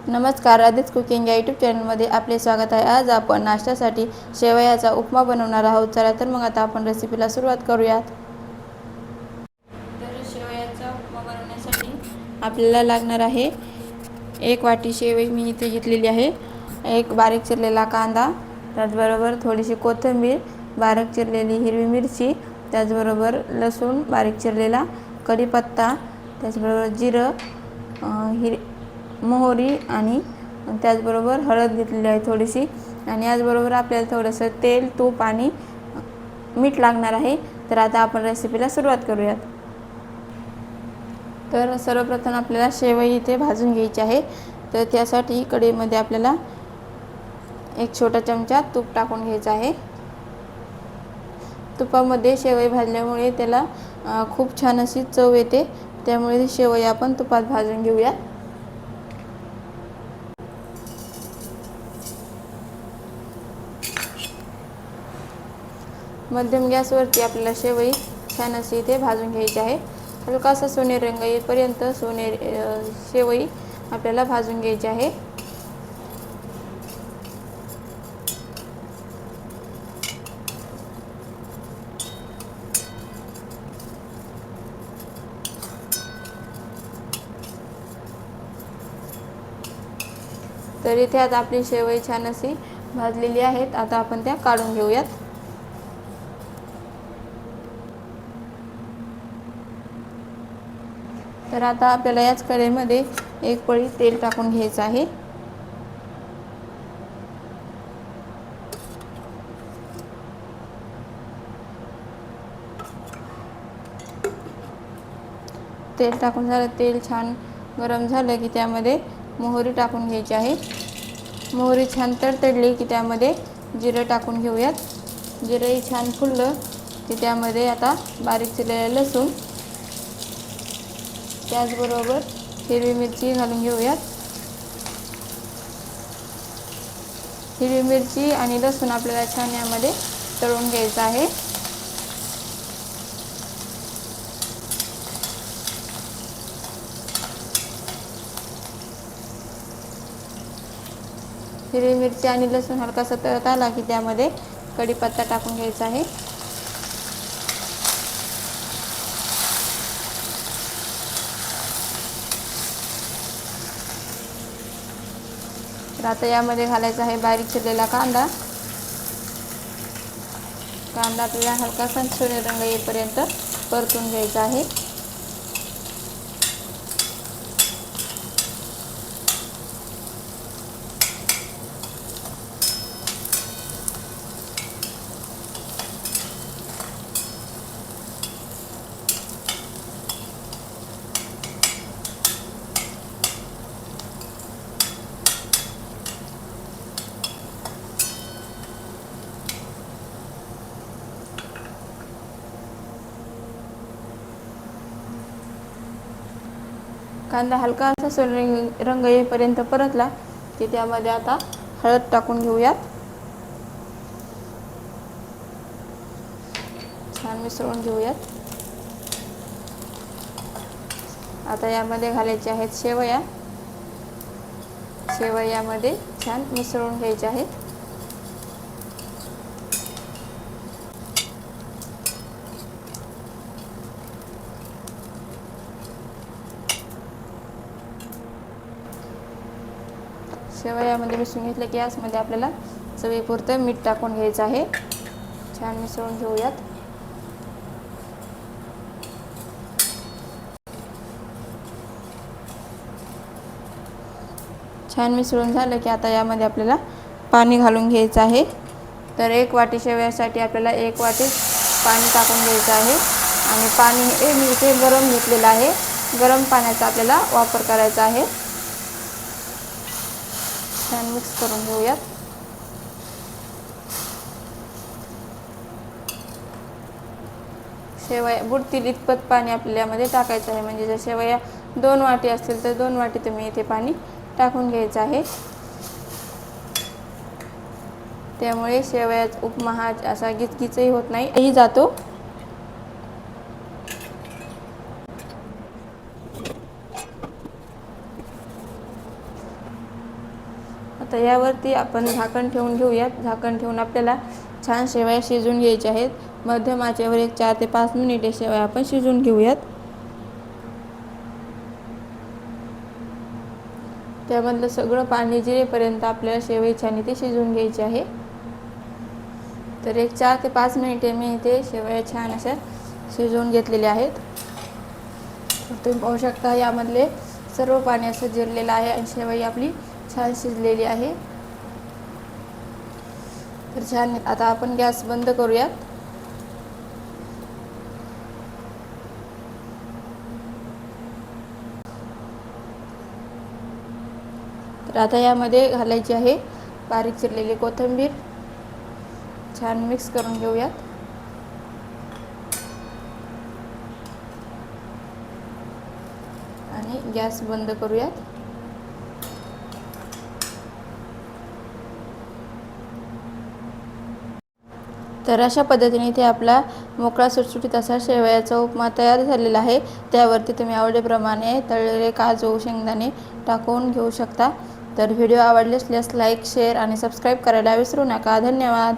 नमस्कार, आदित्य कुकिंग या यूट्यूब चॅनलमध्ये आपले स्वागत आहे। आज आपण नाश्त्यासाठी शेवयाचा उपमा बनवणार आहोत। चला तर मग आता आपण रेसिपीला सुरुवात करूयात। तर शेवयाचा उपमा बनवण्यासाठी आपल्याला लागणार आहे 1 वाटी शेवई मी इथे घेतलेली आहे, 1 बारीक चिरलेला कांदा, त्याचबरोबर थोडीशी कोथिंबीर, बारीक चिरलेली हिरवी मिरची, त्याचबरोबर लसूण बारीक चिरलेला, कढीपत्ता, त्याचबरोबर जिरं, मोहरी आणि त्याचबरोबर हळद घेतलेली आहे थोडीशी, आणि याचबरोबर आपल्याला थोडंसं तेल, तूप आणि मीठ लागणार आहे। तर आता आपण रेसिपीला सुरुवात करूयात। तर सर्वप्रथम आपल्याला शेवई इथे भाजून घ्यायची आहे। तर त्यासाठी कढईमध्ये आपल्याला 1 छोटा चमचा तूप टाकून घ्यायचं आहे। तुपामध्ये शेवई भाजल्यामुळे त्याला खूप छान अशी चव येते, त्यामुळे शेवई आपण तुपात भाजून घेऊया। मध्यम गॅसवरती आपल्याला शेवई छान अशी इथे भाजून घ्यायची आहे। हलकासा सोनेरी रंग येईपर्यंत शेवई आपल्याला भाजून घ्यायची आहे। तर इथे आता आपली शेवई छान अशी भाजलेली आहेत। आता आपण त्या काढून घेऊयात। तर आता आपल्याला याच कढईमध्ये 1 पळी तेल टाकून घ्यायचं आहे। तेल टाकून झालं, तेल छान गरम झालं की त्यामध्ये मोहरी टाकून घ्यायची आहे। मोहरी छान तडतडली की त्यामध्ये जिरं टाकून घेऊयात। जिरंही छान फुललं की त्यामध्ये आता बारीक चिरलेलं लसूण, त्याचबरोबर हिरवी मिरची घालून घेऊयात। हिरवी मिरची आणि लसूण आपल्याला छान यामध्ये तळून घ्यायचं आहे। हिरवी मिरची आणि लसूण हलकासा तळत आला की त्यामध्ये कढीपत्ता टाकून घ्यायचा आहे। तर आता यामध्ये घालायचा आहे बारीक चिरलेला कांदा। कांदा आपल्याला हलकासा सोनेरी रंग येईपर्यंत परतून घ्यायचा आहे। कांदा हलकासा सोनेरी रंग येईपर्यंत परतला की त्यामध्ये आता हळद टाकून घेऊयात। छान मिसळून घेऊयात। आता यामध्ये घालायचे आहेत शेवया। शेवया यामध्ये छान मिसळून घ्यायचे आहेत। शेवयामध्ये मिसळून घेतलं की यामध्ये आपल्याला चवीपुरतं मीठ टाकून घ्यायचं आहे। छान मिसळून घेऊयात। छान मिसळून झालं की आता यामध्ये आपल्याला पाणी घालून घ्यायचं आहे। तर 1 वाटी शेवयासाठी आपल्याला 1 वाटी पाणी टाकून घ्यायचं आहे, आणि पाणी हे मी इथे गरम घेतलेलं आहे। गरम पाण्याचा आपल्याला वापर करायचा आहे। छान मिक्स करून घेऊयात। शेवया बुडतील इतपत पाणी आपल्याला यामध्ये टाकायचं आहे। म्हणजे जर शेवया 2 वाटी असतील तर 2 वाटी तुम्ही इथे पाणी टाकून घ्यायचं आहे। त्यामुळे शेवयाचा उपमा हा असा गिचगिचही होत नाही, जातो। आता यावरती आपण झाकण ठेवून घेऊयात। झाकण ठेवून आपल्याला छान शेवया शिजवून घ्यायच्या आहेत। मध्यम आचेवर एक 4 ते 5 मिनिटे शेवया आपण शिजवून घेऊयात। त्यामधलं सगळं पाणी जिरेपर्यंत आपल्याला शेवई छान इथे शिजवून घ्यायची आहे। तर एक 4 ते 5 मिनिटे मी इथे शेवया छान अशा शिजवून घेतलेल्या आहेत। तुम्ही पाहू शकता यामधले सर्व पाणी असं जिरलेलं आहे आणि शेवई आपली छान शिजलेली आहे। तर छान आता आपण गॅस बंद करूयात। तर आता यामध्ये घालायची आहे बारीक चिरलेली कोथिंबीर। छान मिक्स करून घेऊयात। आणि गॅस बंद करूयात। तर अशा पद्धतीने इथे आपला मोकळा सुटसुटीत असा शेवयाचा उपमा तयार झालेला आहे। त्यावरती तुम्ही आवडीप्रमाणे तळलेले काजू, शेंगदाणे टाकून घेऊ शकता। तर व्हिडिओ आवडले असल्यास लाईक, शेअर आणि सबस्क्राईब करायला विसरू नका। धन्यवाद।